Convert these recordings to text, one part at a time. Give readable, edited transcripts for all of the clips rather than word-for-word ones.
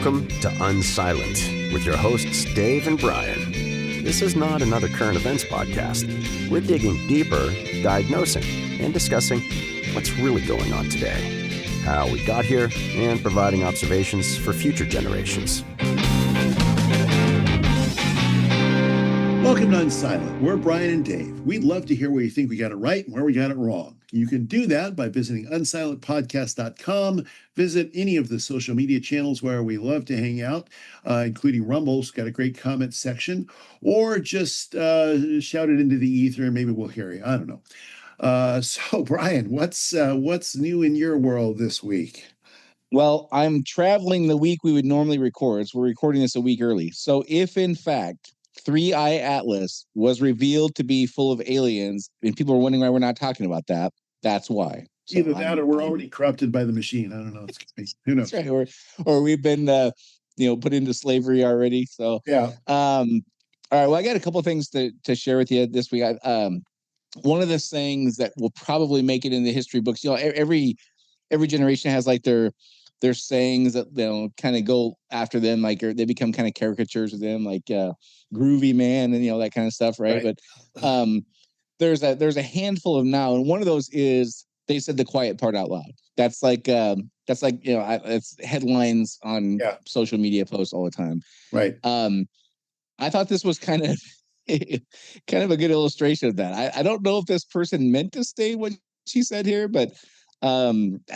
Welcome to Unsilent with your hosts Dave and Brian. This is not another current events podcast. We're digging deeper, diagnosing, and discussing what's really going on today, how we got here, and providing observations for future generations. Welcome to Unsilent. We're Brian and Dave. We'd love to hear where you think we got it right and where we got it wrong. You can do that by visiting unsilentpodcast.com. Visit any of the social media channels where we love to hang out, including Rumble's got a great comment section, or just shout it into the ether and maybe we'll hear you. I don't know. So, Brian, what's new in your world this week? Well, I'm traveling the week we would normally record. So we're recording this a week early. So if, in fact, 3I Atlas was revealed to be full of aliens, and people are wondering why we're not talking about that, that's why. So either that or we're already corrupted by the machine. I don't know. Who knows? That's right. Or we've been, put into slavery already. So yeah. All right. Well, I got a couple of things to share with you this week. One of the sayings that will probably make it in the history books. You know, every generation has like their sayings that kind of go after them, like they become kind of caricatures of them, like groovy man and that kind of stuff, right? But there's a handful of now, and one of those is they said the quiet part out loud. That's like it's headlines on social media posts all the time, right? I thought this was kind of a good illustration of that. I don't know if this person meant to say what she said here, but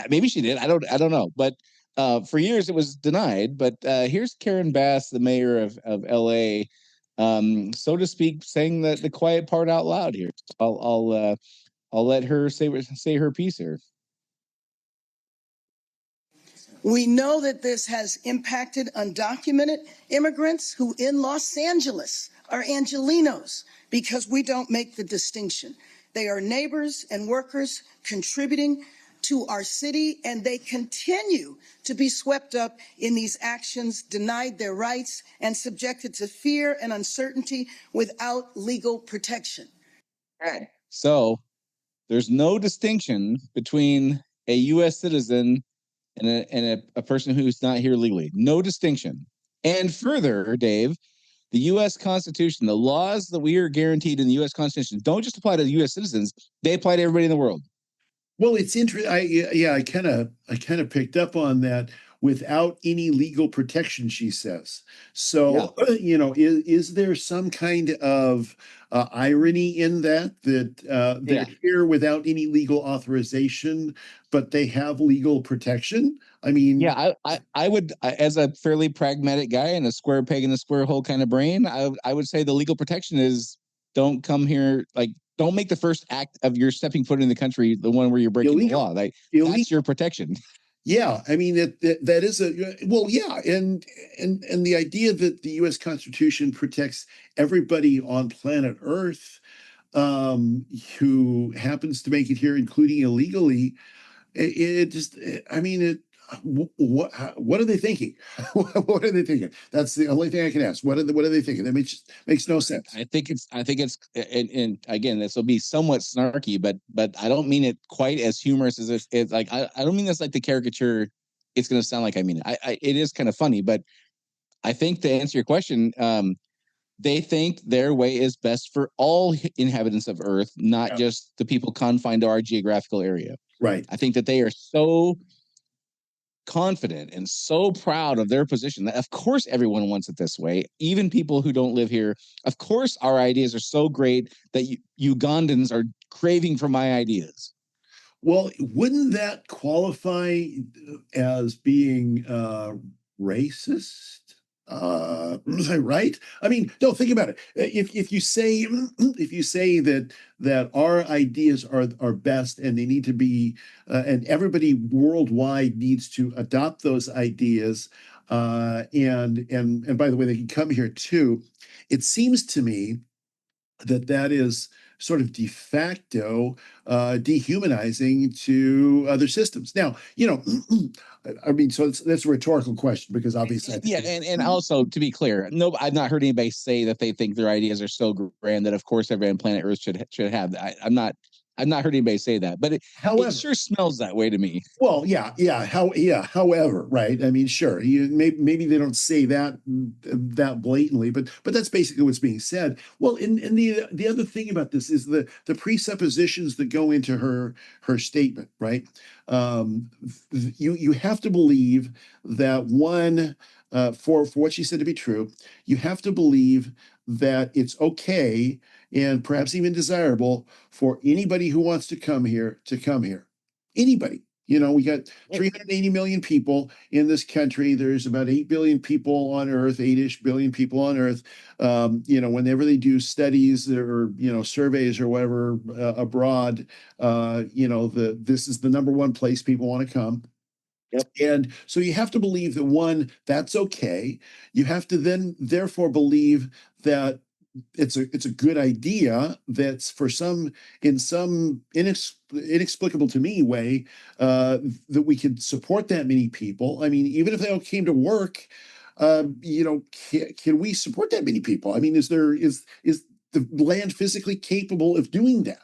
maybe she did. I don't know. But for years it was denied. But here's Karen Bass, the mayor of LA, so to speak, saying the quiet part out loud here. I'll let her say her piece here. We know that this has impacted undocumented immigrants who in Los Angeles are Angelenos because we don't make the distinction. They are neighbors and workers contributing to our city, and they continue to be swept up in these actions, denied their rights, and subjected to fear and uncertainty without legal protection. Okay. So there's no distinction between a U.S. citizen and a person who's not here legally. No distinction. And further, Dave, the U.S. Constitution, the laws that we are guaranteed in the U.S. Constitution don't just apply to the U.S. citizens, they apply to everybody in the world. Well, it's interesting. I kind of picked up on that. Without any legal protection, she says. So, is there some kind of irony in that they're here without any legal authorization, but they have legal protection? I mean, I would, as a fairly pragmatic guy and a square peg in a square hole kind of brain, I would say the legal protection is don't come here, like, don't make the first act of your stepping foot in the country the one where you're breaking the law. Like, that's your protection. Yeah, I mean that is and the idea that the U.S. Constitution protects everybody on planet Earth who happens to make it here, including illegally, what are they thinking? What are they thinking? That's the only thing I can ask. What are they thinking? That makes no sense. I think it's and again, this will be somewhat snarky, but I don't mean it quite as humorous as it's like I don't mean this like the caricature. It's going to sound like I mean it. It is kind of funny, but I think to answer your question, they think their way is best for all inhabitants of Earth, not just the people confined to our geographical area. Right. I think that they are so confident and so proud of their position that of course everyone wants it this way, even people who don't live here. Of course our ideas are so great that Ugandans are craving for my ideas. Well, wouldn't that qualify as being racist? Right? I mean, don't think about it. If you say that our ideas are best and they need to be, and everybody worldwide needs to adopt those ideas, and by the way, they can come here too. It seems to me that is sort of de facto dehumanizing to other systems. Now, I mean, so that's a rhetorical question because obviously, and also to be clear, no, I've not heard anybody say that they think their ideas are so grand that of course everybody on planet Earth should have. I'm not I've not heard anybody say that, but it However, sure smells that way to me. well, However, right? I mean, sure, maybe they don't say that blatantly, but that's basically what's being said. Well, and the other thing about this is the presuppositions that go into her statement, right? You have to believe that one, for what she said to be true, you have to believe that it's okay and perhaps even desirable for anybody who wants to come here to come here. Anybody. We got 380 million people in this country. There's about 8 billion people on Earth, 8-ish billion people on Earth. Whenever they do studies or, surveys or whatever abroad, this is the number one place people want to come. Yep. And so you have to believe that, one, that's okay. You have to then therefore believe that it's a good idea that's in some inexplicable to me way that we could support that many people. I mean, even if they all came to work, can we support that many people? I mean, is the land physically capable of doing that?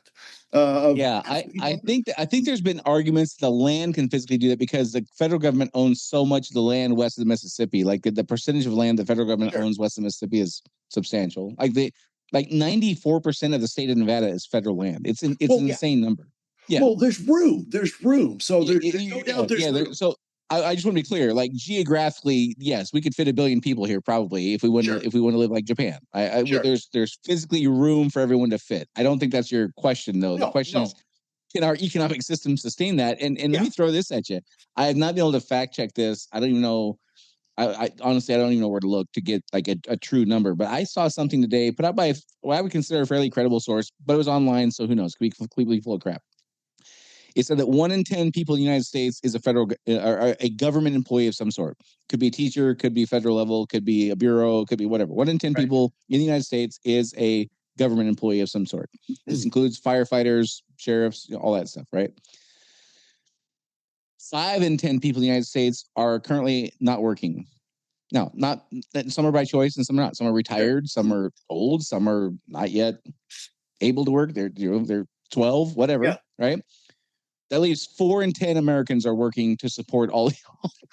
I think there's been arguments the land can physically do that because the federal government owns so much of the land west of the Mississippi. Like the percentage of land the federal government owns west of Mississippi is substantial. Like 94% of the state of Nevada is federal land. It's an insane number. Yeah. Well, there's room. So there's no doubt there's room. So I just want to be clear. Like geographically, yes, we could fit 1 billion people here probably if we want to live like Japan. There's physically room for everyone to fit. I don't think that's your question though. The question is, can our economic system sustain that? And let me throw this at you. I have not been able to fact check this. I don't even know. I honestly, I don't even know where to look to get like a true number. But I saw something today put out by what I would consider a fairly credible source, but it was online, so who knows? Could be completely full of crap. It said that 1 in 10 people in the United States is or a government employee of some sort. Could be a teacher, could be federal level, could be a bureau, could be whatever. 1 in 10 people in the United States is a government employee of some sort. This includes firefighters, sheriffs, all that stuff, right? 5 in 10 people in the United States are currently not working. No, not some are by choice and some are not. Some are retired, some are old, some are not yet able to work. They're 12, whatever, right? That leaves 4 in 10 Americans are working to support all the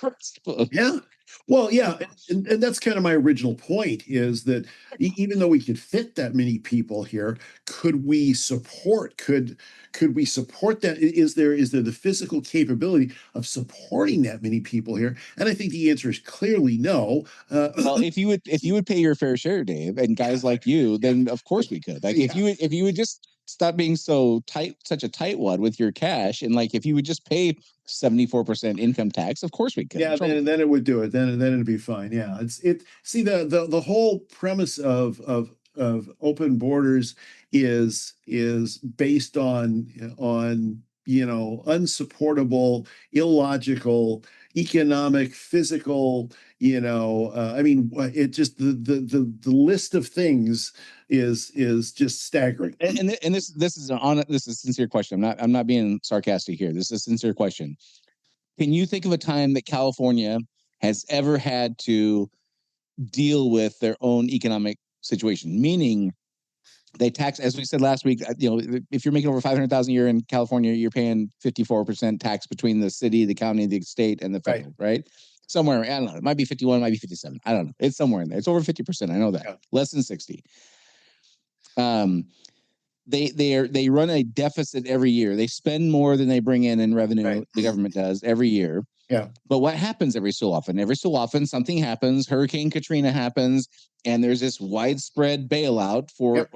rest of them. Yeah. Well, yeah, and that's kind of my original point is that even though we could fit that many people here, could we support that? Is there the physical capability of supporting that many people here? And I think the answer is clearly no. Well, if you would pay your fair share, Dave, and guys like you, then of course we could. Like if you would just stop being so tight, such a tightwad with your cash, and like if you would just pay 74% income tax, of course we could. Yeah, then it would do it. Then it'd be fine. Yeah, see the whole premise of open borders is based on unsupportable, illogical, economic, physical. I mean, it just the list of things is just staggering. And this is a sincere question. I'm not being sarcastic here. This is a sincere question. Can you think of a time that California has ever had to deal with their own economic situation? Meaning, they tax, as we said last week. If you're making over $500,000 a year in California, you're paying 54% tax between the city, the county, the state, and the federal, right? Somewhere, I don't know. It might be 51, it might be 57. I don't know. It's somewhere in there. It's over 50%. I know that. Yeah. Less than 60. They run a deficit every year. They spend more than they bring in revenue. Right. The government does every year. Yeah. But what happens every so often? Every so often, something happens. Hurricane Katrina happens, and there's this widespread bailout for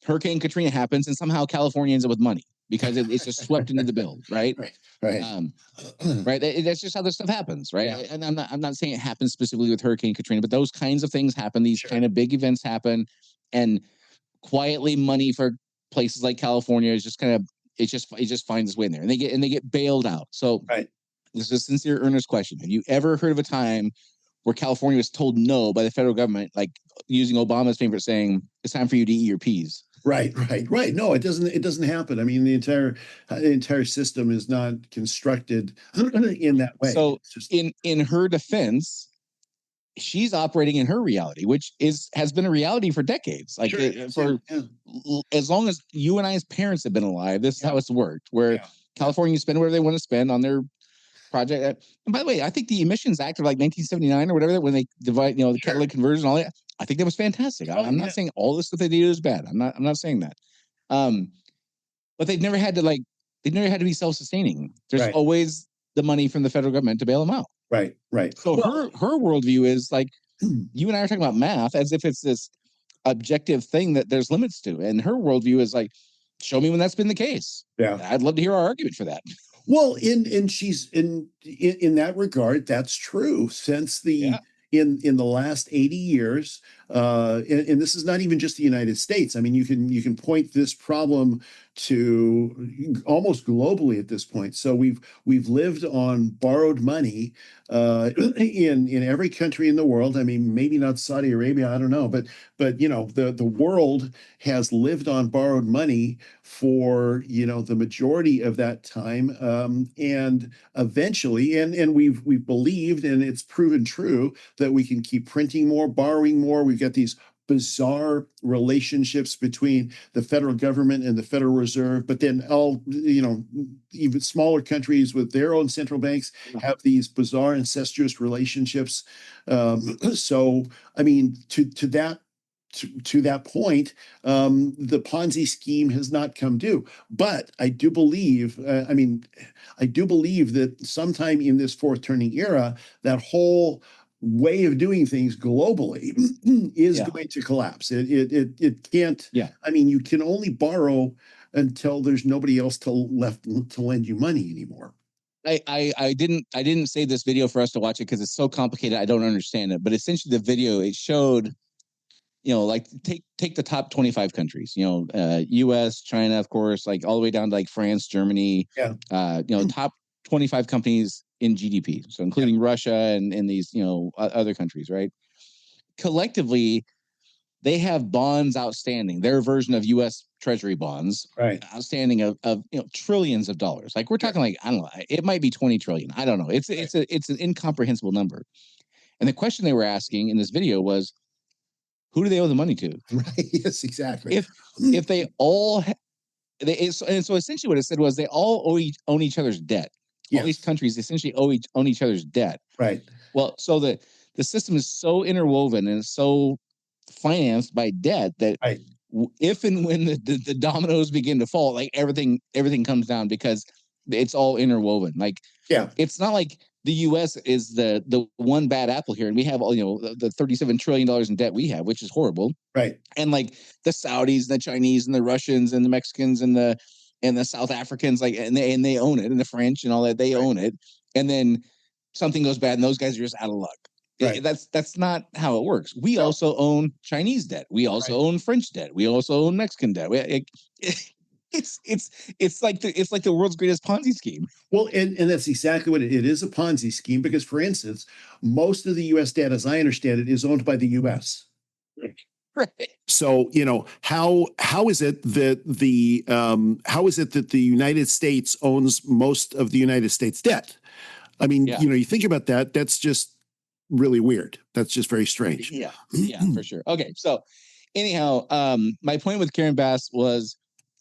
Hurricane Katrina happens, and somehow California ends up with money because it's just swept into the bill, right? Right. Right. That's just how this stuff happens, right? Yeah. And I'm not saying it happens specifically with Hurricane Katrina, but those kinds of things happen. These kind of big events happen, and quietly money for places like California is just kind of it just finds its way in there, and they get bailed out. So this is a sincere, earnest question. Have you ever heard of a time where California was told no by the federal government, like using Obama's favorite saying, "It's time for you to eat your peas"? Right. No, it doesn't happen. I mean, the entire system is not constructed in that way. So in her defense, she's operating in her reality, which has been a reality for decades. Like as long as you and I as parents have been alive, this is how it's worked. Where California spend whatever they want to spend on their project. And by the way, I think the Emissions Act of like 1979 or whatever, when they divide, the catalytic conversion and all that, I think that was fantastic. I'm not saying all the stuff they did is bad. I'm not saying that. But they've never had to be self-sustaining. There's always the money from the federal government to bail them out. Right. So her worldview is like, you and I are talking about math as if it's this objective thing that there's limits to. And her worldview is like, show me when that's been the case. Yeah. I'd love to hear our argument for that. Well, she's in that regard, that's true. Since in the last 80 years, and this is not even just the United States. I mean, you can point this problem to almost globally at this point. So we've lived on borrowed money in every country in the world. I mean, maybe not Saudi Arabia, I don't know, but the world has lived on borrowed money for the majority of that time, and eventually, and we've believed, and it's proven true, that we can keep printing more, borrowing more. We've got these bizarre relationships between the federal government and the Federal Reserve, but then even smaller countries with their own central banks have these bizarre incestuous relationships. So, I mean, to that point, the Ponzi scheme has not come due. But I do believe, that sometime in this fourth turning era, that whole way of doing things globally is going to collapse. It can't. Yeah. I mean, you can only borrow until there's nobody else left to lend you money anymore. I didn't save this video for us to watch it because it's so complicated. I don't understand it. But essentially, the video, it showed, like take the top 25 countries, U.S., China, of course, like all the way down to like France, Germany, top 25 companies in GDP. So including Russia and these, other countries, right? Collectively, they have bonds outstanding, their version of U.S. Treasury bonds, outstanding of trillions of dollars. Like we're talking like, I don't know, it might be 20 trillion. I don't know. It's an incomprehensible number. And the question they were asking in this video was, who do they owe the money to? Right. Yes, exactly. If they all, and so essentially what it said was they all own each other's debt. All these countries essentially own each other's debt. Right. Well, so the system is so interwoven and so financed by debt that if and when the dominoes begin to fall, like everything comes down because it's all interwoven. Like, it's not like the U.S. is the one bad apple here, and we have all the $37 trillion in debt we have, which is horrible. Right. And like the Saudis, and the Chinese, and the Russians, and the Mexicans, and the South Africans, like and they own it, and the French and all that, they own it. And then something goes bad, and those guys are just out of luck. Right. That's not how it works. We also own Chinese debt. We also own French debt. We also own Mexican debt. It's like the world's greatest Ponzi scheme. Well, and that's exactly what it is, a Ponzi scheme, because, for instance, most of the U.S. debt, as I understand it, is owned by the U.S. Right. So, how is it that the United States owns most of the United States debt? I mean, you think about that, that's just really weird. That's just very strange. Yeah, for sure. Okay, so anyhow, my point with Karen Bass was,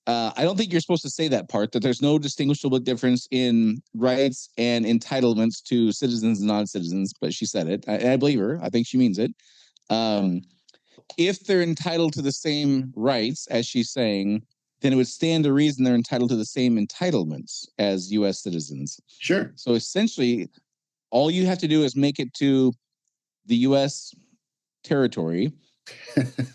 I don't think you're supposed to say that part, that there's no distinguishable difference in rights and entitlements to citizens and non-citizens, but she said it. I believe her. I think she means it. If they're entitled to the same rights as she's saying, then it would stand to reason they're entitled to the same entitlements as U.S. citizens. Sure. So essentially, all you have to do is make it to the U.S. territory,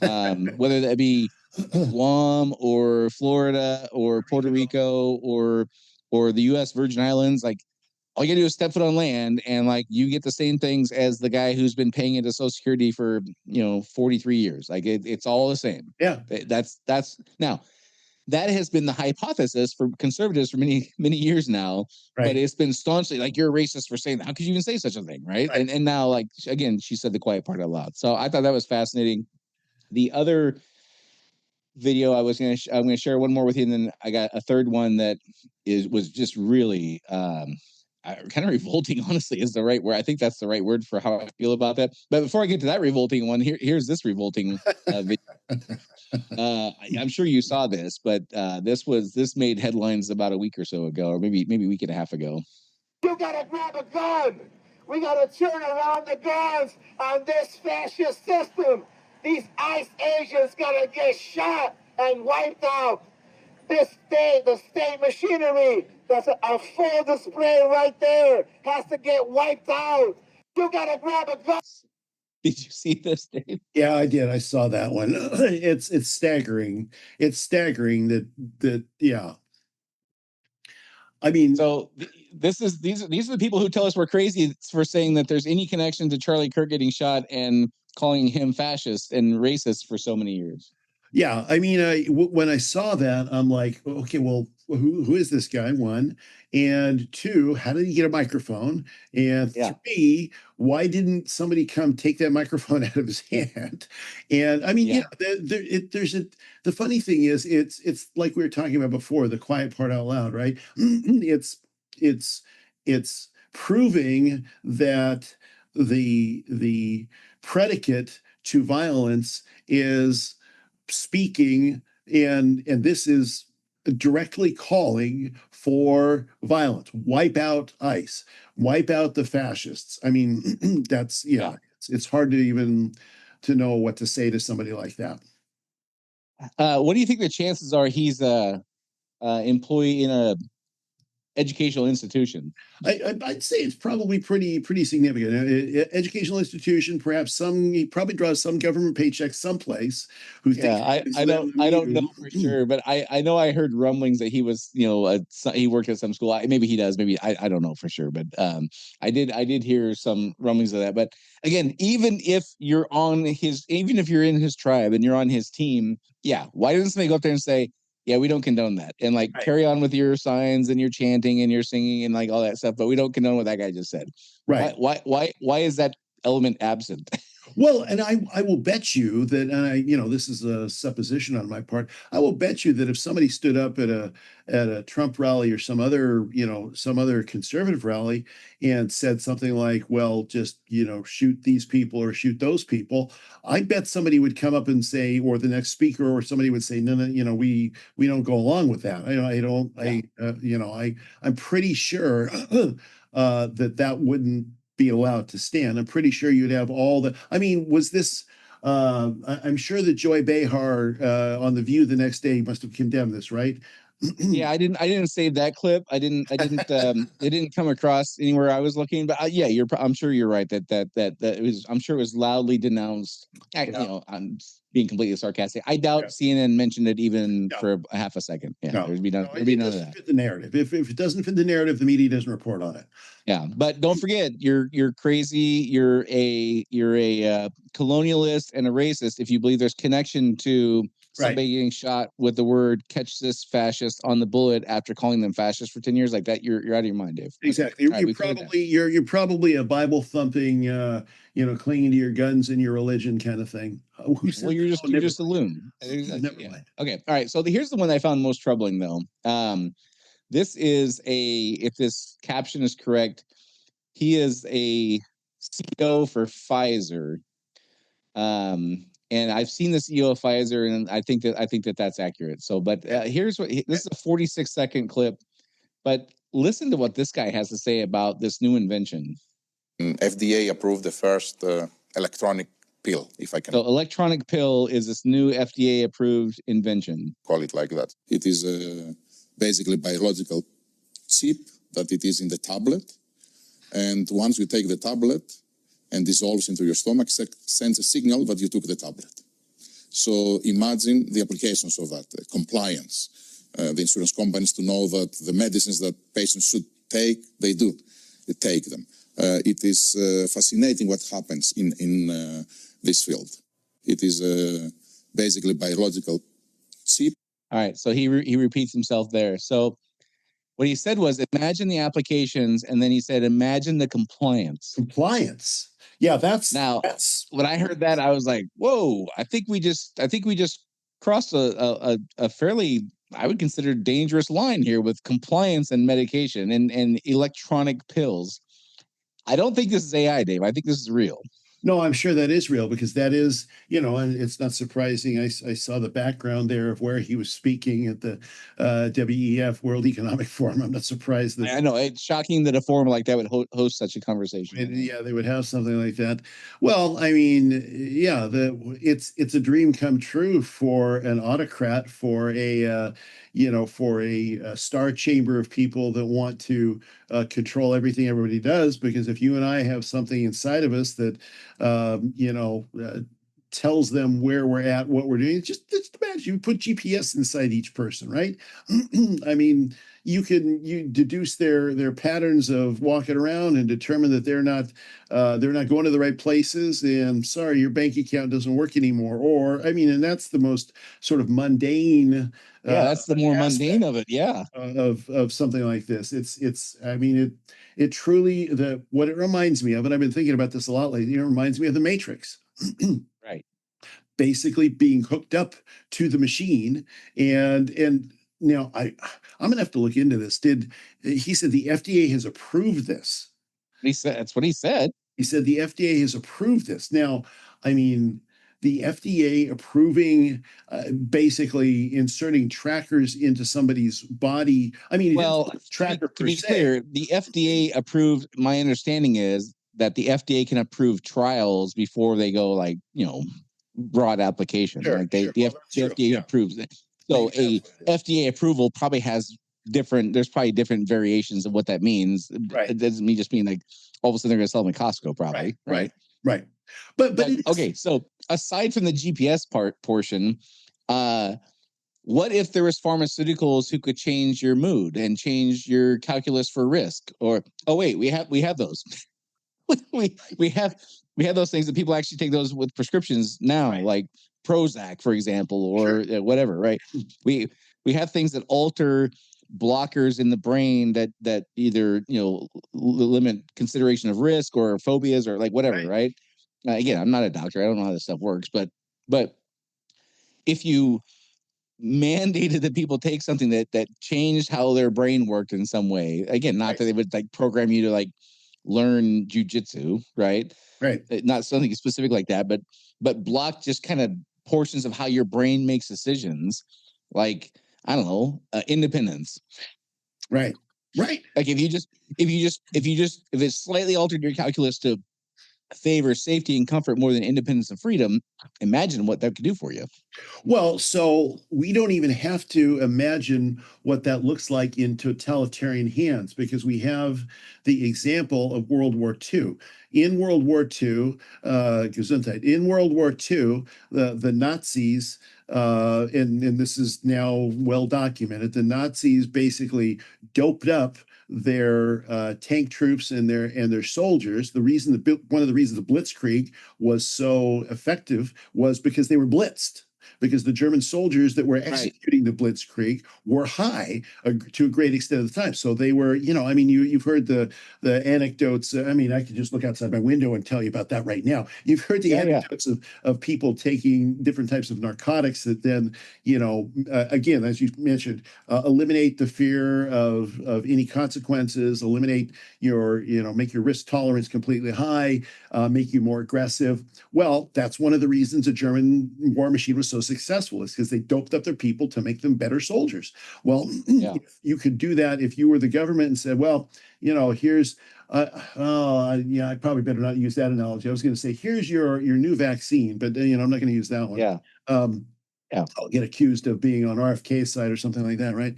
whether that be Guam or Florida or Puerto Rico or the U.S. Virgin Islands. Like, all you gotta do is step foot on land, and like you get the same things as the guy who's been paying into Social Security for 43 years. Like it's all the same. Yeah. That's now. That has been the hypothesis for conservatives for many years now, but it's been staunchly like, you're a racist for saying that. How could you even say such a thing, right? And now, like, again, she said the quiet part out loud. So I thought that was fascinating. The other video I'm gonna share one more with you, and then I got a third one that was just really kind of revolting, honestly, is the right word. I think that's the right word for how I feel about that. But before I get to that revolting one, here's this revolting video. I'm sure you saw this, but this made headlines about a week or so ago, or maybe a week and a half ago. You gotta grab a gun. We gotta turn around the guns on this fascist system. These ICE agents gotta get shot and wiped out. The state machinery, that's a full display right there, has to get wiped out. You gotta grab a gun. Did you see this, Dave? Yeah, I did. I saw that one. It's staggering. It's staggering that yeah. I mean, so these are the people who tell us we're crazy for saying that there's any connection to Charlie Kirk getting shot and calling him fascist and racist for so many years. Yeah, I mean, when I saw that, I'm like, okay, well, who is this guy? One, and two, how did he get a microphone? And three, why didn't somebody come take that microphone out of his hand? And I mean, the funny thing is, it's like we were talking about before, the quiet part out loud, right? it's proving that the predicate to violence is speaking, and this is directly calling for violence. Wipe out ICE, wipe out the fascists. I mean, that's it's hard to even to know what to say to somebody like that. What do you think the chances are he's a employee in a educational institution? I'd say it's probably pretty significant. Educational institution, perhaps he probably draws some government paycheck someplace. I don't know for sure, but I know I heard rumblings that he was, he worked at some school. Maybe he does, maybe I don't know for sure, but I did hear some rumblings of that. But again, even if you're in his tribe and you're on his team, why doesn't somebody go up there and say, yeah, we don't condone that, and carry on with your signs and your chanting and your singing and all that stuff, but we don't condone what that guy just said. Right? Why is that element absent? Well, and I will bet you that, and this is a supposition on my part. I will bet you that if somebody stood up at a Trump rally or some other conservative rally and said something like, "Well, just shoot these people or shoot those people," I bet somebody would come up and say, or the next speaker or somebody would say, "No, we don't go along with that." I'm pretty sure that wouldn't be allowed to stand. I'm pretty sure you'd have was this I'm sure that Joy Behar on The View the next day must have condemned this, right? Yeah, I didn't save that clip. I didn't it didn't come across anywhere I was looking, but I'm sure you're right that it was, I'm sure it was loudly denounced. I'm being completely sarcastic. I doubt CNN mentioned it even for a half a second. There'd be none of that. Fit the narrative. If it doesn't fit the narrative, the media doesn't report on it. Yeah, but don't forget, you're crazy. You're a colonialist and a racist if you believe there's connection to somebody getting shot with the word "catch this fascist" on the bullet after calling them fascist for 10 years like that. You're out of your mind, Dave. Exactly. You're probably a Bible thumping, clinging to your guns and your religion kind of thing. You're just a loon. Never mind. Okay. All right. So here's the one I found most troubling, though. This is if this caption is correct, he is a CEO for Pfizer. And I've seen the CEO of Pfizer, and I think that that's accurate. So, but this is a 46-second clip, but listen to what this guy has to say about this new invention. FDA approved the first electronic pill, if I can. So electronic pill is this new FDA approved invention. Call it like that. It is basically biological chip that it is in the tablet. And once you take the tablet and dissolves into your stomach, sends a signal that you took the tablet. So imagine the applications of that, compliance. The insurance companies to know that the medicines that patients should take, they do. They take them. It is fascinating what happens in this field. It is basically biological chip. All right, so he repeats himself there. So what he said was, imagine the applications, and then he said, imagine the compliance. Compliance. Yeah, that's when I heard that, I was like, whoa, I think we just crossed a fairly I would consider dangerous line here with compliance and medication and electronic pills. I don't think this is AI, Dave. I think this is real. No, I'm sure that is real because that is, and it's not surprising. I saw the background there of where he was speaking at the WEF, World Economic Forum. I'm not surprised that. I know it's shocking that a forum like that would host such a conversation. Yeah, they would have something like that. Well, I mean, yeah, it's a dream come true for an autocrat, for a star chamber of people that want to control everything everybody does. Because if you and I have something inside of us that tells them where we're at, what we're doing. Just imagine you put GPS inside each person, right? I mean, you deduce their patterns of walking around and determine that they're not going to the right places. And sorry, your bank account doesn't work anymore. Or I mean, and that's the most sort of mundane. Yeah, that's the more mundane of it. Yeah, of something like this. I mean, it truly what it reminds me of, and I've been thinking about this a lot lately. It reminds me of the Matrix. Right. Basically being hooked up to the machine, and now I'm gonna have to look into this. He said the FDA has approved this? He said that's what he said. He said the FDA has approved this. Now, I mean, the FDA approving basically inserting trackers into somebody's body. I mean, well, tracker to be clear, the FDA approved. My understanding is that the FDA can approve trials before they go broad application. Sure, like the FDA approves it. So a FDA approval probably has there's probably different variations of what that means. Right. It doesn't mean just mean like all of a sudden they're going to sell them at Costco, probably. Right. But okay. So aside from the GPS portion, what if there was pharmaceuticals who could change your mood and change your calculus for risk? Or we have those. we have those things that people actually take those with prescriptions now, right. Like Prozac, for example, or whatever. Right? We have things that alter blockers in the brain that either limit consideration of risk or phobias or like whatever. Right? Again, I'm not a doctor. I don't know how this stuff works, but if you mandated that people take something that changed how their brain worked in some way, again, not that they would like program you to like learn jujitsu, right? Not something specific like that, but block just kind of portions of how your brain makes decisions, like I don't know, independence. Right. Like if it's slightly altered your calculus to favor safety and comfort more than independence and freedom, imagine what that could do for you. Well, so we don't even have to imagine what that looks like in totalitarian hands, because we have the example of World War II. In World War II, the Nazis, and this is now well documented, the Nazis basically doped up their tank troops and their soldiers. One of the reasons the Blitzkrieg was so effective was because they were blitzed. Because the German soldiers that were executing the Blitzkrieg were high to a great extent of the time. So they were, I mean, you've heard the anecdotes. I mean, I could just look outside my window and tell you about that right now. You've heard the anecdotes of people taking different types of narcotics that then, again, as you mentioned, eliminate the fear of any consequences, eliminate make your risk tolerance completely high, make you more aggressive. Well, that's one of the reasons the German war machine was so successful, is because they doped up their people to make them better soldiers. Well, you could do that if you were the government and said, well, here's I probably better not use that analogy. I was going to say, here's your new vaccine, but I'm not going to use that one. I'll get accused of being on RFK's side or something like that, right?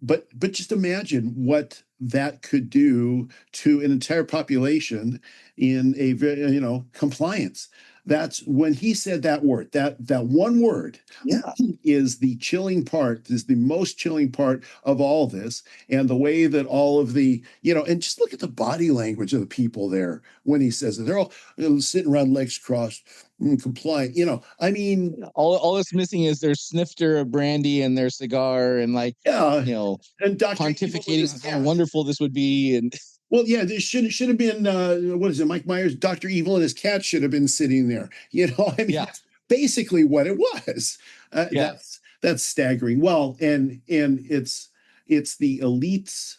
But just imagine what that could do to an entire population in a very, compliance. That's when he said that word, that one word is the chilling part, is the most chilling part of all this. And the way that all of the, and just look at the body language of the people there when he says it. They're all sitting around, legs crossed, compliant. I mean, all that's missing is their snifter of brandy and their cigar and and pontificating how wonderful this would be. And well, there should have been what is it, Mike Myers, Dr. Evil and his cat should have been sitting there. I mean, that's basically what it was. That's That's staggering. Well, and it's the elites.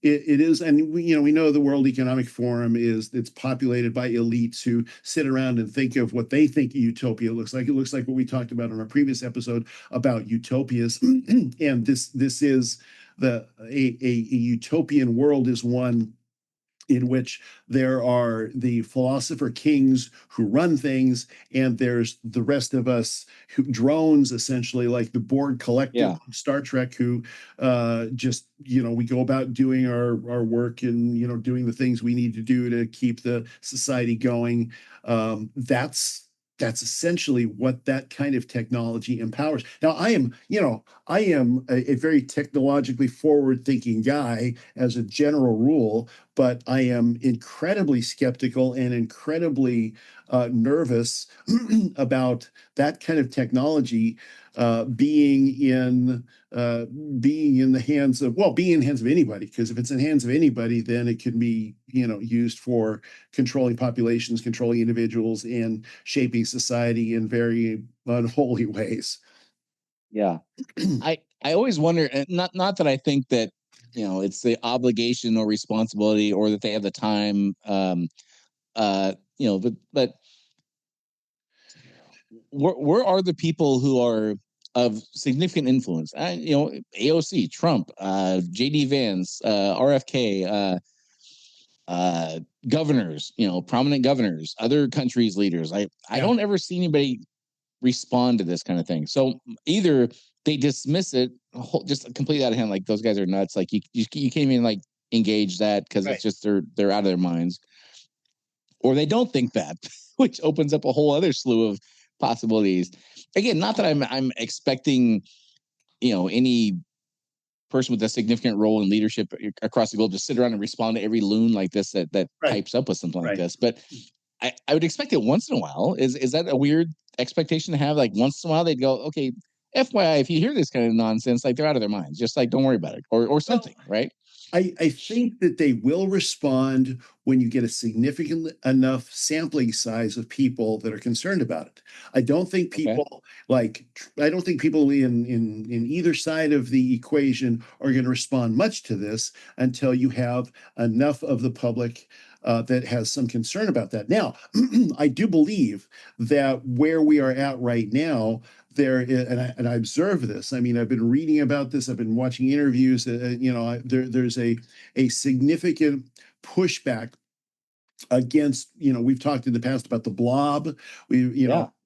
It is, and we know the World Economic Forum it's populated by elites who sit around and think of what they think a utopia looks like. It looks like what we talked about on our previous episode about utopias, and this is a utopian world is one in which there are the philosopher kings who run things, and there's the rest of us who drones, essentially like the Borg collective of Star Trek, who just we go about doing our work and doing the things we need to do to keep the society going. That's essentially what that kind of technology empowers. Now, I am a very technologically forward-thinking guy as a general rule, but I am incredibly skeptical and incredibly nervous about that kind of technology being in the hands of anybody. Because if it's in the hands of anybody, then it can be used for controlling populations, controlling individuals, and shaping society in very unholy ways. Yeah, I always wonder, not that I think that it's the obligation or responsibility or that they have the time, but where are the people who are of significant influence? AOC, Trump, JD Vance, RFK, governors, prominent governors, other countries' leaders. I don't ever see anybody respond to this kind of thing. So either they dismiss it just completely out of hand, like those guys are nuts, like you can't even like engage that because it's just they're out of their minds, or they don't think that, which opens up a whole other slew of possibilities. Again, not that I'm expecting any person with a significant role in leadership across the globe to sit around and respond to every loon like this that pipes up with something like this, but I would expect it once in a while. Is that a weird expectation to have? Like once in a while they'd go, okay, FYI, if you hear this kind of nonsense, like they're out of their minds. Just like don't worry about it, or something, right? I think that they will respond when you get a significant enough sampling size of people that are concerned about it. I don't think people in either side of the equation are going to respond much to this until you have enough of the public that has some concern about that. Now, I do believe that where we are at right now, and I observe this. I mean, I've been reading about this. I've been watching interviews. There's a significant pushback against. We've talked in the past about the blob.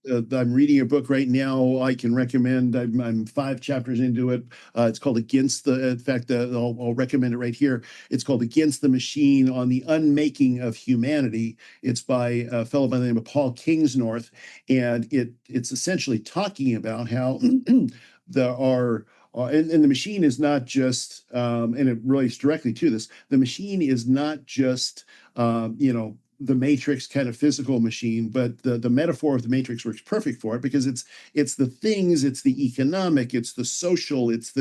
I'm reading a book right now I can recommend. I'm 5 chapters into it. It's called Against the. In fact, I'll recommend it right here. It's called Against the Machine on the Unmaking of Humanity. It's by a fellow by the name of Paul Kingsnorth, and it's essentially talking about how there are. And the machine is not just, and it relates directly to this. The machine is not just, the Matrix kind of physical machine, but the metaphor of the Matrix works perfect for it because it's the things, it's the economic, it's the social, it's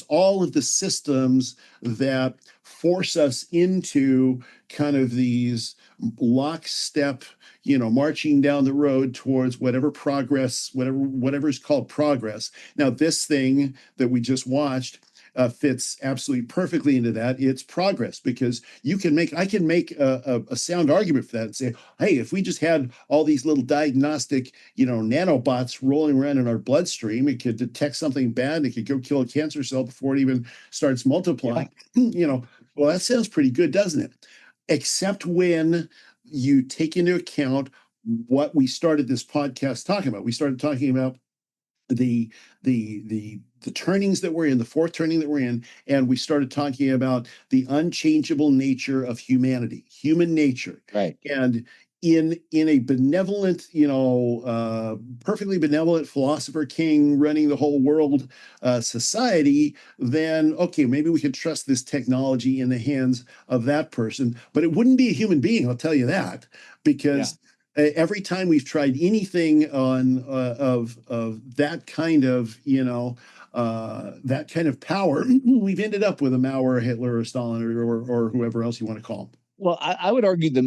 all of the systems that force us into kind of these lockstep, marching down the road towards whatever progress, whatever is called progress. Now, this thing that we just watched fits absolutely perfectly into that. It's progress because I can make a sound argument for that and say, hey, if we just had all these little diagnostic, nanobots rolling around in our bloodstream, it could detect something bad. It could go kill a cancer cell before it even starts multiplying. Well, that sounds pretty good, doesn't it? Except when you take into account what we started this podcast talking about. We started talking about the turnings that we're in, the fourth turning that we're in, and we started talking about the unchangeable nature of humanity, human nature. Right. And in a benevolent, perfectly benevolent philosopher king running the whole world society, then okay, maybe we could trust this technology in the hands of that person, but it wouldn't be a human being, I'll tell you that, because every time we've tried anything on of that kind of that kind of power, we've ended up with a Mao or a Hitler or a Stalin or whoever else you want to call them. Well, I would argue the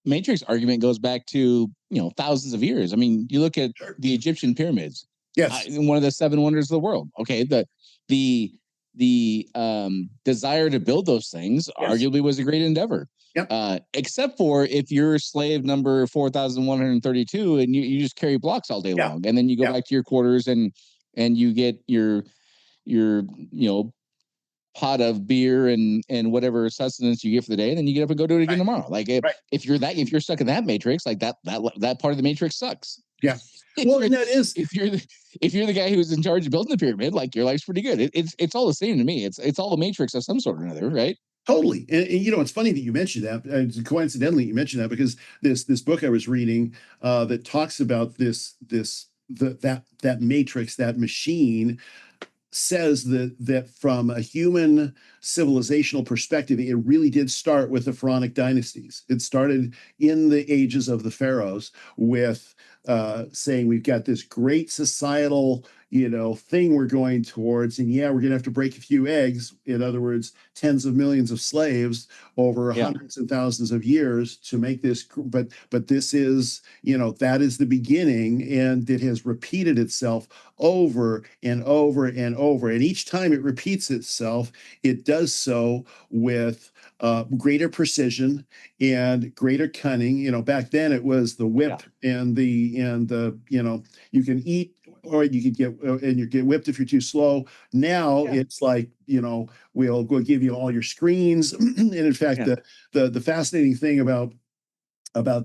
Matrix argument goes back to thousands of years. I mean, you look at the Egyptian pyramids. Yes. One of the 7 wonders of the world. Okay, the desire to build those things arguably was a great endeavor. Yep. Except for if you're slave number 4,132 and you just carry blocks all day long, and then you go back to your quarters and you get your pot of beer and whatever sustenance you get for the day, and then you get up and go do it again tomorrow. Like if you're stuck in that matrix, like that part of the matrix sucks. Yeah. Well, and that is if you're the guy who's in charge of building the pyramid, like your life's pretty good. It's all the same to me. It's all a matrix of some sort or another, right? totally. And it's funny that you mentioned that. Coincidentally, you mentioned that because this book I was reading that talks about that matrix, that machine, says that from a human civilizational perspective, it really did start with the pharaonic dynasties. It started in the ages of the pharaohs with saying we've got this great societal thing we're going towards, and we're going to have to break a few eggs. In other words, tens of millions of slaves over hundreds and thousands of years to make this. But this is that is the beginning, and it has repeated itself over and over and over. And each time it repeats itself, it does so with greater precision and greater cunning. Back then it was the whip and the you can eat or you could get whipped if you're too slow. Now it's like, we'll go give you all your screens. And in fact, the fascinating thing about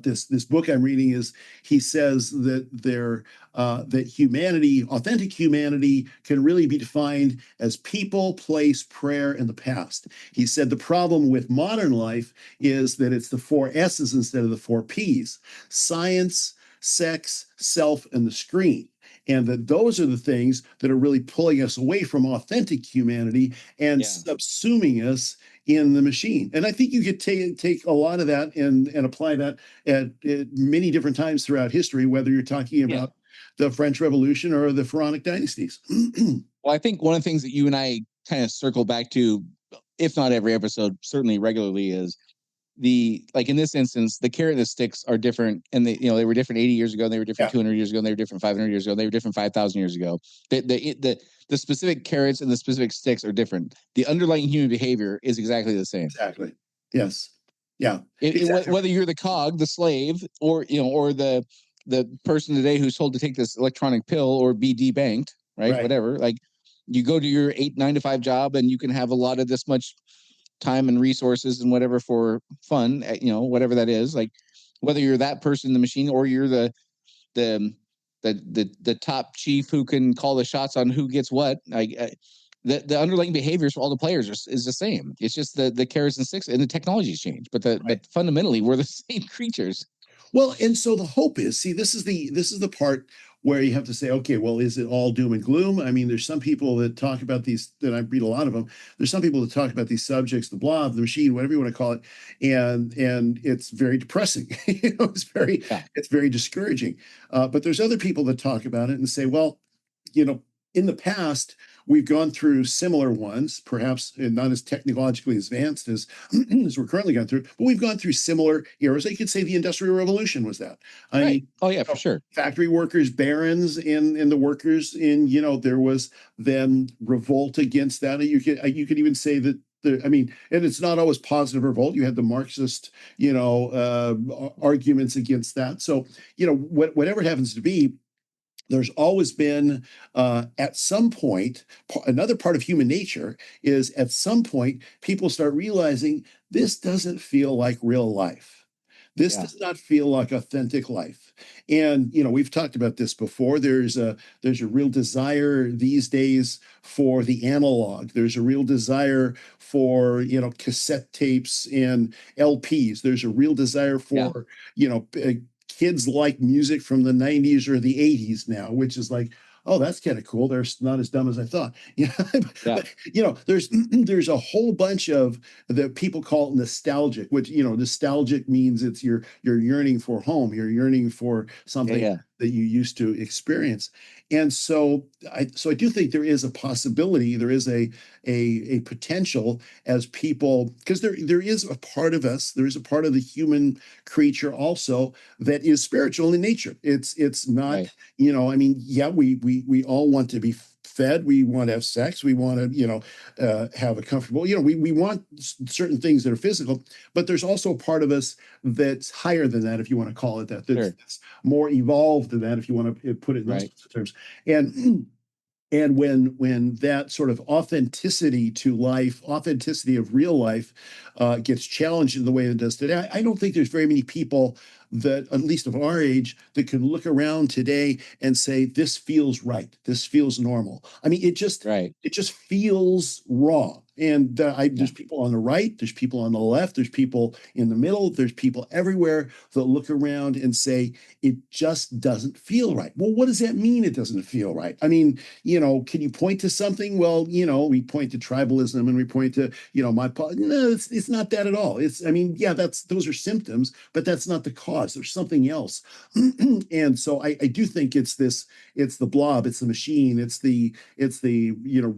this book I'm reading is he says that that humanity, authentic humanity, can really be defined as people, place, prayer, and the past. He said the problem with modern life is that it's the 4 S's instead of the 4 P's: science, sex, self, and the screen. And that those are the things that are really pulling us away from authentic humanity and subsuming us in the machine. And I think you could take a lot of that and apply that at many different times throughout history, whether you're talking about the French Revolution or the pharaonic dynasties. Well, I think one of the things that you and I kind of circle back to, if not every episode, certainly regularly, is in this instance, the carrot and the sticks are different, and they were different 80 years ago, and they were different 200 years ago, and they were different 500 years ago, and they were different 5,000 years ago. The specific carrots and the specific sticks are different. The underlying human behavior is exactly the same. Exactly. Yes. Yeah. Exactly. Whether you're the cog, the slave, or the person today who's told to take this electronic pill or be debanked, right? Whatever. Like, you go to your 9 to 5 job, and you can have a lot of this much time and resources and whatever for fun, whatever that is. Like, whether you're that person in the machine or you're the top chief who can call the shots on who gets what, the underlying behaviors for all the players is the same. It's just the carrots and sticks, and the technology's changed, but fundamentally we're the same creatures. Well, and so the hope is, see, this is the part where you have to say, okay, well, is it all doom and gloom? I mean, there's some people that talk about these, that I read a lot of them. There's some people that talk about these subjects, the blob, the machine, whatever you want to call it, and it's very depressing. It's very discouraging. But there's other people that talk about it and say, well, in the past, we've gone through similar ones, perhaps not as technologically advanced as we're currently going through, but we've gone through similar eras. You could say the Industrial Revolution was that. I mean, for sure. Factory workers, barons, and the workers there was then revolt against that. You could even say that. And it's not always positive revolt. You had the Marxist, arguments against that. So, whatever it happens to be, there's always been, at some point, another part of human nature is at some point, people start realizing this doesn't feel like real life. This does not feel like authentic life. And, we've talked about this before. There's a real desire these days for the analog. There's a real desire for, cassette tapes and LPs. There's a real desire for, kids like music from the 90s or the 80s now, which is like, oh, that's kind of cool. They're not as dumb as I thought. But, there's a whole bunch of that people call it nostalgic, which, nostalgic means it's you're yearning for home. You're yearning for something that you used to experience. And so I do think there is a possibility, there is a potential as people, because there is a part of us, there is a part of the human creature also that is spiritual in nature. It's not, Right. I mean, yeah, we all want to be fed, we want to have sex, we want to, have a comfortable, we want certain things that are physical, but there's also a part of us that's higher than that, if you want to call it that, that's more evolved than that, if you want to put it in those terms. And when that sort of authenticity to life, authenticity of real life, gets challenged in the way it does today, I don't think there's very many people that, at least of our age, that can look around today and say, this feels right, this feels normal. I mean, it just feels wrong. And there's people on the right, there's people on the left, there's people in the middle, there's people everywhere that look around and say, it just doesn't feel right. Well, what does that mean, it doesn't feel right? I mean, can you point to something? Well, we point to tribalism and we point to, no, it's not that at all. Those are symptoms, but that's not the cause. There's something else. And so I do think it's the blob, it's the machine, it's the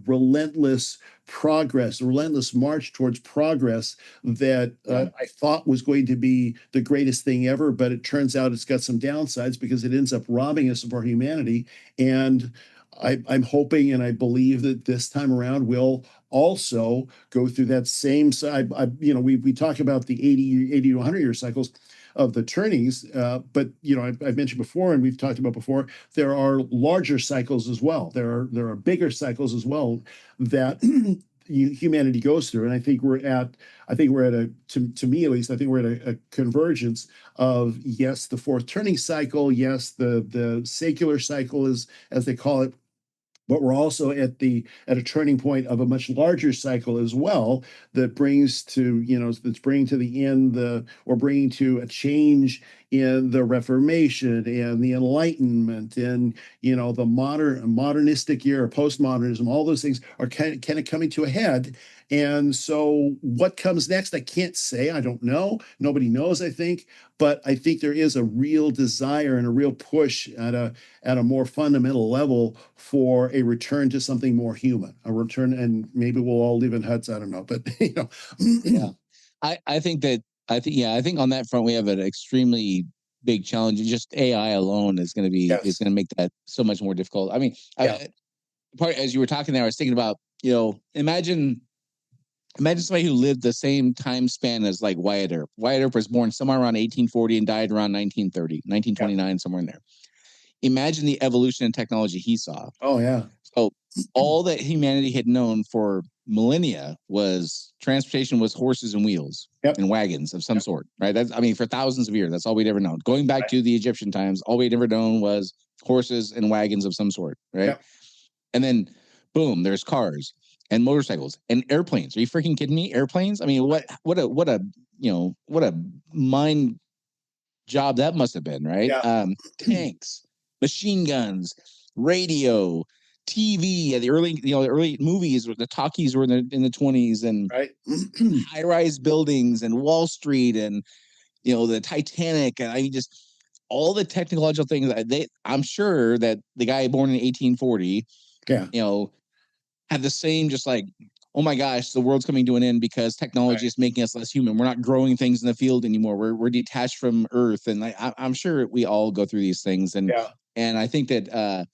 relentless progress, a relentless march towards progress that I thought was going to be the greatest thing ever, but it turns out it's got some downsides because it ends up robbing us of our humanity. And I'm hoping and I believe that this time around we'll also go through that same side. We talk about the 80 to 100-year cycles of the turnings, but I've mentioned before, and we've talked about before, there are larger cycles as well. There are bigger cycles as well that humanity goes through, and I think we're at to me at least, I think we're at a convergence of, yes, the fourth turning cycle, yes, the secular cycle, as they call it, but we're also at a turning point of a much larger cycle as well that brings to that's bringing to the end or bringing to a change in the Reformation and the Enlightenment and the modernistic era, postmodernism. All those things are kind of coming to a head. And so what comes next, I can't say. I don't know. Nobody knows, I think. But I think there is a real desire and a real push at a more fundamental level for a return to something more human, a return, and maybe we'll all live in huts. I don't know, but yeah, I think on that front we have an extremely big challenge. Just AI alone is going to make that so much more difficult. I mean, as you were talking there, I was thinking about imagine somebody who lived the same time span as like Wyatt Earp. Wyatt Earp was born somewhere around 1840 and died around 1930, 1929, somewhere in there. Imagine the evolution in technology he saw. Oh, yeah. So all that humanity had known for millennia was transportation was horses and wheels and wagons of some sort, right? For thousands of years, that's all we'd ever known. Going back to the Egyptian times, all we'd ever known was horses and wagons of some sort, right? Yep. And then, boom, there's cars and motorcycles and airplanes. Are you freaking kidding me? Airplanes? I mean, what a mind job that must have been, right? Yeah. Tanks, machine guns, radio, TV. The early movies, the talkies were in the 20s, and high-rise buildings and Wall Street and the Titanic, and just all the technological things. I'm sure that the guy born in 1840, had the same, just like, oh my gosh, the world's coming to an end because technology is making us less human. We're not growing things in the field anymore. We're detached from Earth, and I'm sure we all go through these things. And I think that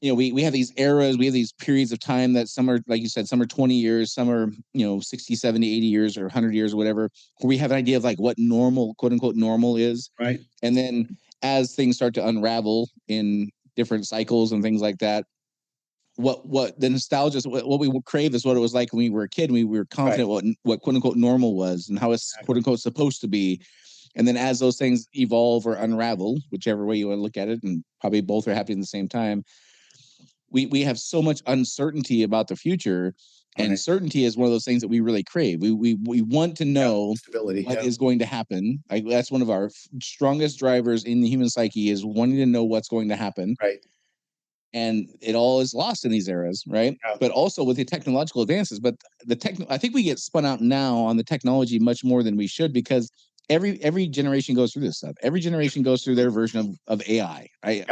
we have these eras, we have these periods of time that some are, like you said, some are 20 years, some are 60, 70, 80 years or 100 years or whatever, where we have an idea of like what normal, quote unquote, normal is. Right. And then as things start to unravel in different cycles and things like that, what the nostalgia is, what we crave is what it was like when we were a kid. We were confident what quote unquote normal was and how it's quote unquote supposed to be. And then as those things evolve or unravel, whichever way you want to look at it, and probably both are happening at the same time, we have so much uncertainty about the future. And certainty is one of those things that we really crave. We want to know what is going to happen. That's one of our strongest drivers in the human psyche, is wanting to know what's going to happen. Right. And it all is lost in these eras, right? Yeah. But also with the technological advances. But I think we get spun out now on the technology much more than we should, because every generation goes through this stuff. Every generation goes through their version of AI. I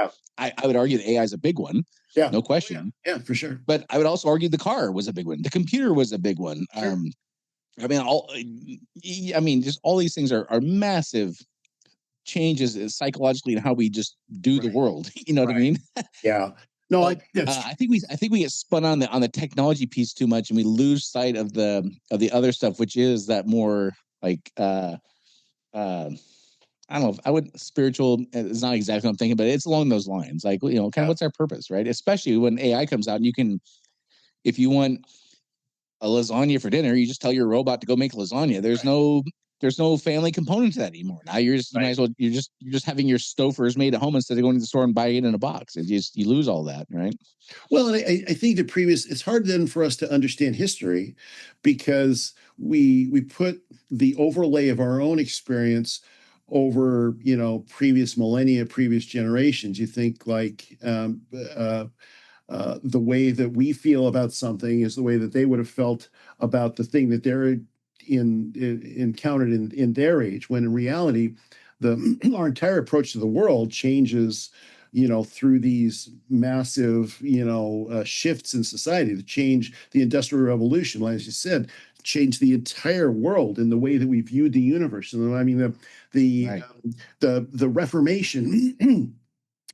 would argue that AI is a big one. Yeah. No question. Yeah, for sure. But I would also argue the car was a big one. The computer was a big one. Sure. Just all these things are massive changes psychologically in how we just do the world. You know what I mean? Yeah. No, I think we get spun on the technology piece too much, and we lose sight of the other stuff, which is that more like I don't know if I would spiritual is not exactly what I'm thinking, but it's along those lines. Like, kind of what's our purpose, right? Especially when AI comes out and you can, if you want a lasagna for dinner, you just tell your robot to go make lasagna. There's no family component to that anymore. Now you might as well you're just having your Stouffer's made at home instead of going to the store and buying it in a box. And you lose all that, right? Well, and I think it's hard then for us to understand history because we put the overlay of our own experience over previous millennia, previous generations. You think like the way that we feel about something is the way that they would have felt about the thing that they're encountered in their age, when in reality our entire approach to the world changes through these massive shifts in society. To change the Industrial Revolution, as you said, changed the entire world in the way that we viewed the universe. And I mean the Reformation,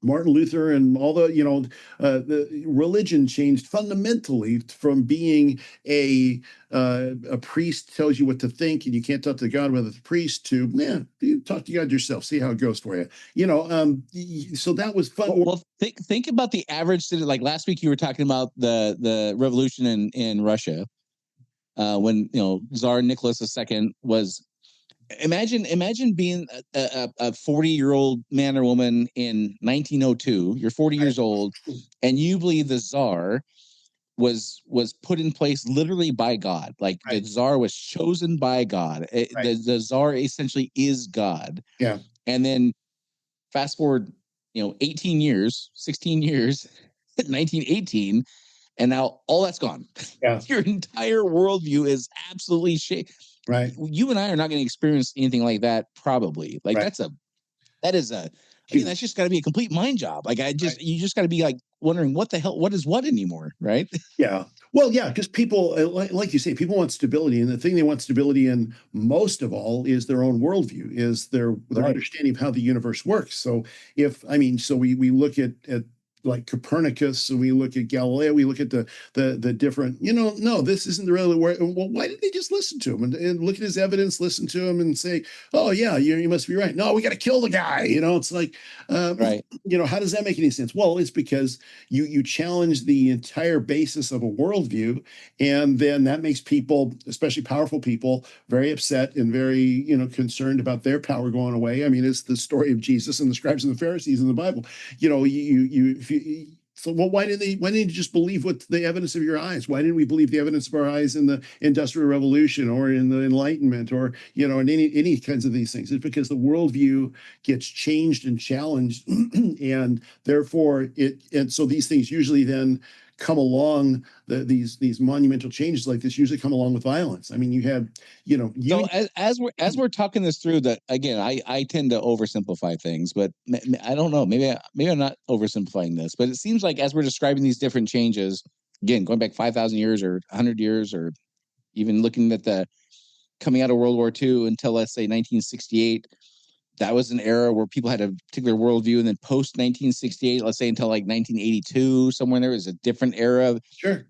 Martin Luther and all the religion changed fundamentally from being a priest tells you what to think and you can't talk to God without the priest to you talk to God yourself, see how it goes for you. So that was fun. Well, think about the average citizen. Like last week, you were talking about the revolution in Russia when Tsar Nicholas II was. Imagine being a 40-year-old man or woman in 1902. You're 40 years old, and you believe the Tsar was put in place literally by God. Like the Tsar was chosen by God. The Tsar essentially is God. Yeah. And then fast forward, 18 years, 16 years, 1918, and now all that's gone. Yeah. Your entire worldview is absolutely shaken. Right. You and I are not going to experience anything like that, probably. Like that's just got to be a complete mind job. Like you just got to be like wondering what the hell, what is what anymore, right? Yeah. Well, yeah, because people, like you say, people want stability, and the thing they want stability in most of all is their own worldview, is their understanding of how the universe works. So we look at like Copernicus, so we look at Galileo, we look at the different, no, this isn't really where. Well, why did they just listen to him and look at his evidence, listen to him, and say, oh yeah, you must be right. No, we got to kill the guy. It's like, right. How does that make any sense? Well, it's because you challenge the entire basis of a worldview, and then that makes people, especially powerful people, very upset and very concerned about their power going away. I mean, it's the story of Jesus and the scribes and the Pharisees in the Bible. So why didn't you just believe what the evidence of your eyes? Why didn't we believe the evidence of our eyes in the Industrial Revolution or in the Enlightenment or in any kinds of these things? It's because the worldview gets changed and challenged, and therefore so these things usually then come along. These monumental changes like this usually come along with violence. I mean, you have so as we're talking this through, that again, I tend to oversimplify things, but I don't know, maybe I'm not oversimplifying this, but it seems like as we're describing these different changes, again, going back 5,000 years or 100 years, or even looking at the coming out of World War II until let's say 1968. That was an era where people had a particular worldview, and then post 1968, let's say until like 1982, somewhere in there is a different era. Sure.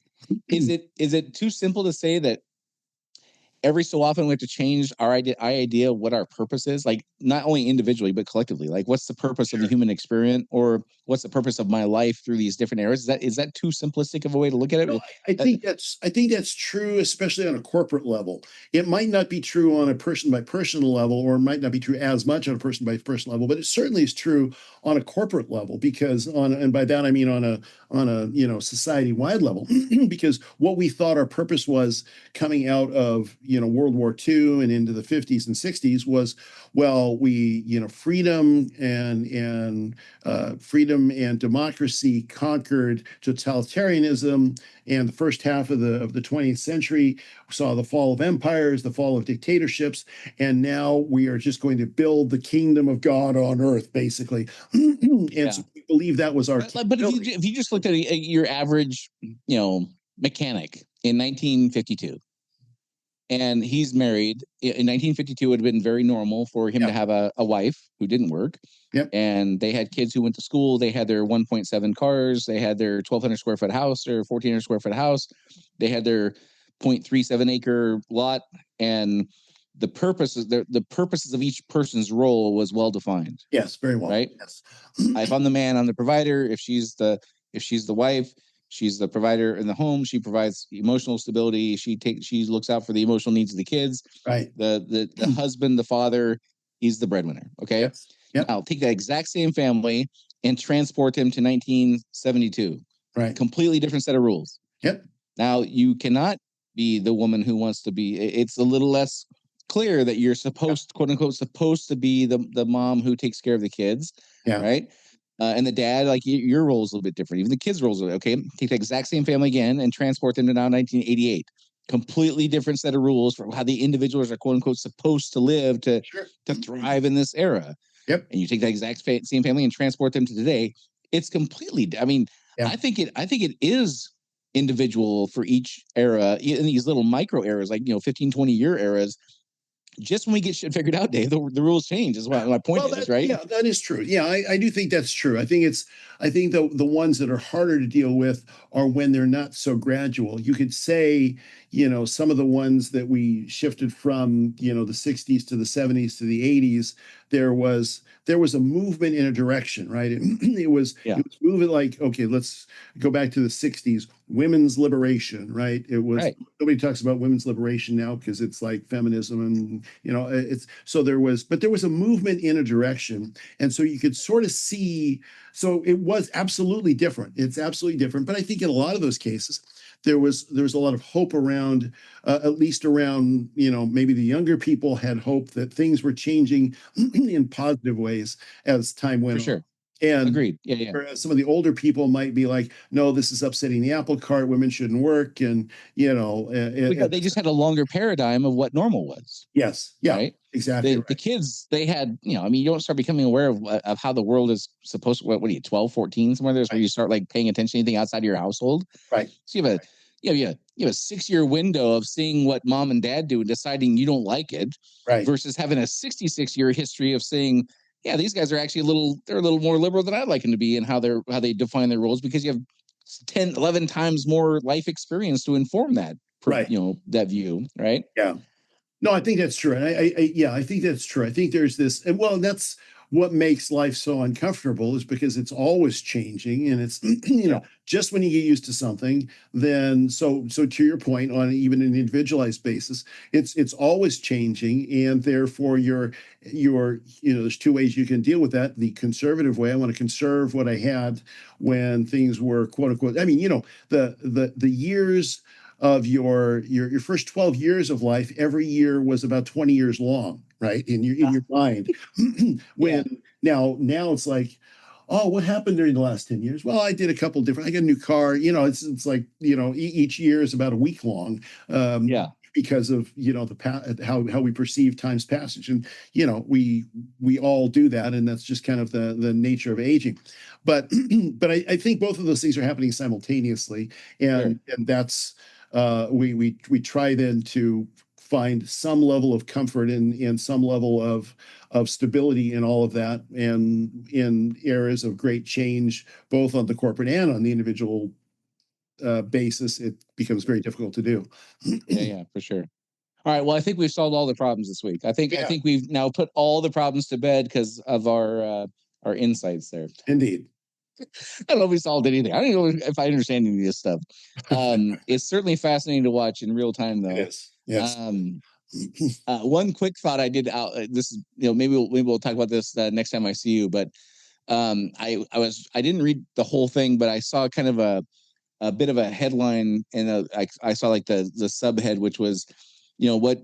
Is it too simple to say that every so often we have to change our idea of what our purpose is, like not only individually but collectively? Like, what's the purpose of the human experiment, or what's the purpose of my life through these different eras? Is that too simplistic of a way to look at it? No, I think that's true, especially on a corporate level. It might not be true on a person by person level, or it might not be true as much on a person by person level, but it certainly is true on a corporate level, because and by that I mean on a society wide level, because what we thought our purpose was coming out of World War II and into the 50s and 60s was, well, freedom and democracy conquered totalitarianism, and the first half of the 20th century saw the fall of empires, the fall of dictatorships, and now we are just going to build the kingdom of God on earth, basically. And so we believe that was our. But if you just looked at your average, mechanic in 1952, and he's married in 1952, it would have been very normal for him to have a wife who didn't work. Yep. And they had kids who went to school. They had their 1.7 cars. They had their 1,200 square foot house or 1,400 square foot house. They had their 0.37 acre lot, and the purposes of each person's role was well defined. Yes, very well. Right. Yes. If I'm the man, I'm the provider. If she's the wife, she's the provider in the home. She provides emotional stability. She looks out for the emotional needs of the kids. Right. The husband, the father, he's the breadwinner. Okay. Yes. Yep. Now take that exact same family and transport them to 1972. Right. Completely different set of rules. Yep. Now you cannot be the woman who wants to be. It's a little less clear that you're supposed, quote unquote, supposed to be the mom who takes care of the kids. Yeah. Right. And the dad, like your role is a little bit different. Even the kids' roles are okay. Take the exact same family again and transport them to now 1988. Completely different set of rules for how the individuals are, quote unquote, supposed to live to thrive in this era. Yep. And you take that exact same family and transport them to today. It's completely. I mean, I think it is individual for each era in these little micro eras, like 15, 20-year eras. Just when we get shit figured out, Dave, the rules change. Is what my point is, right? Yeah, that is true. Yeah, I do think that's true. I think the ones that are harder to deal with are when they're not so gradual. You could say, some of the ones that we shifted from, the 60s to the 70s to the 80s, there was a movement in a direction, right? It was moving like, okay, let's go back to the 60s, women's liberation, right? It was nobody talks about women's liberation now because it's like feminism and there was a movement in a direction, and so you could sort of see. So it was absolutely different. It's absolutely different. But I think in a lot of those cases, there was a lot of hope around, at least around, maybe the younger people had hope that things were changing in positive ways as time went on. Sure. And agreed. Yeah. Whereas some of the older people might be like, no, this is upsetting the apple cart. Women shouldn't work. And, because they just had a longer paradigm of what normal was. Yes. Yeah. Right? Exactly. The kids, they had, you don't start becoming aware of how the world is supposed to, what are you, 12, 14, somewhere there's where you start like paying attention to anything outside of your household. Right. So you have a 6-year window of seeing what mom and dad do and deciding you don't like it, right, versus having a 66-year history of saying, yeah, these guys are actually they're a little more liberal than I'd like them to be, and how they define their roles, because you have 10, 11 times more life experience to inform that, right, that view, right? Yeah. No, I think that's true. And I think that's true. I think there's this, and well, that's what makes life so uncomfortable, is because it's always changing, and it's, just when you get used to something, then so to your point, on even an individualized basis, it's always changing, and therefore there's two ways you can deal with that. The conservative way, I want to conserve what I had when things were, quote unquote, I mean, the years of your first 12 years of life, every year was about 20 years long, right? In your mind. Now it's like, oh, what happened during the last 10 years? Well, I did a couple different, I got a new car, it's like, each year is about a week long. Because of how we perceive time's passage, and we all do that, and that's just kind of the nature of aging. But I think both of those things are happening simultaneously, and that's we try then to find some level of comfort and some level of stability in all of that, and in areas of great change, both on the corporate and on the individual basis, it becomes very difficult to do. Yeah, for sure. All right. Well, I think we've solved all the problems this week. I think we've now put all the problems to bed because of our insights there. Indeed. I don't know if we solved anything. I don't know if I understand any of this stuff. It's certainly fascinating to watch in real time, though. It is. Yes. One quick thought I did out. This is, maybe we'll talk about this next time I see you. But I didn't read the whole thing, but I saw kind of a bit of a headline, and I saw like the subhead, which was what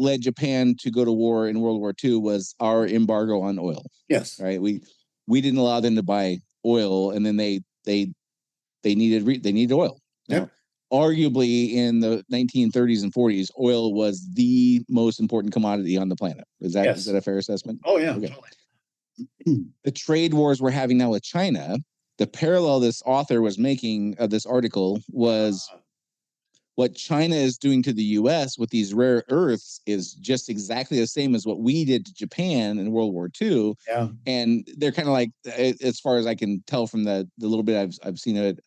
led Japan to go to war in World War II was our embargo on oil. Yes. Right. We didn't allow them to buy oil, and then they needed oil. Now, arguably in the 1930s and 40s, oil was the most important commodity on the planet. Is that a fair assessment? Oh, yeah. Okay. Totally. The trade wars we're having now with China, the parallel this author was making of this article was what China is doing to the U.S. with these rare earths is just exactly the same as what we did to Japan in World War II. Yeah. And they're kind of like, as far as I can tell from the little bit I've seen of it,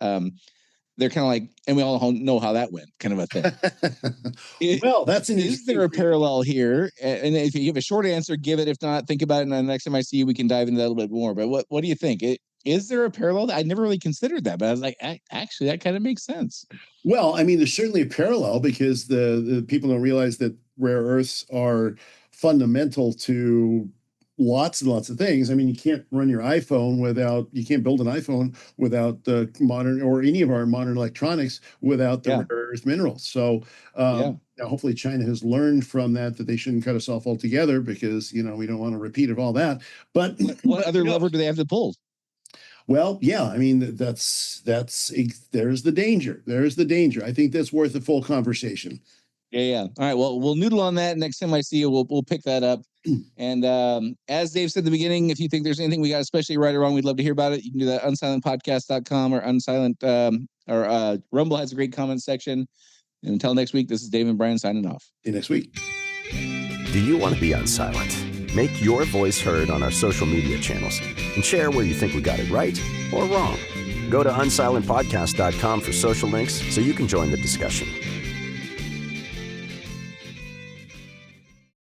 they're kind of like, and we all know how that went, kind of a thing. Well, that's an Is there a parallel here? And if you give a short answer, give it. If not, think about it. And the next time I see you, we can dive into that a little bit more. But what do you think? Is there a parallel? I never really considered that, but I was like, actually, that kind of makes sense. Well, I mean, there's certainly a parallel because the people don't realize that rare earths are fundamental to lots and lots of things. I mean, you can't build an iPhone without the modern or any of our modern electronics without the rare earth minerals. So now hopefully China has learned from that they shouldn't cut us off altogether because, we don't want a repeat of all that. But what other lever do they have to pull? Well, yeah, I mean, there's the danger. There's the danger. I think that's worth a full conversation. Yeah. All right. Well, we'll noodle on that. Next time I see you, we'll pick that up. And as Dave said at the beginning, if you think there's anything we got especially right or wrong, we'd love to hear about it. You can do that unsilentpodcast.com or Unsilent or Rumble has a great comment section. And until next week, this is Dave and Brian signing off. See you next week. Do you want to be unsilent? Make your voice heard on our social media channels and share where you think we got it right or wrong. Go to unsilentpodcast.com for social links so you can join the discussion.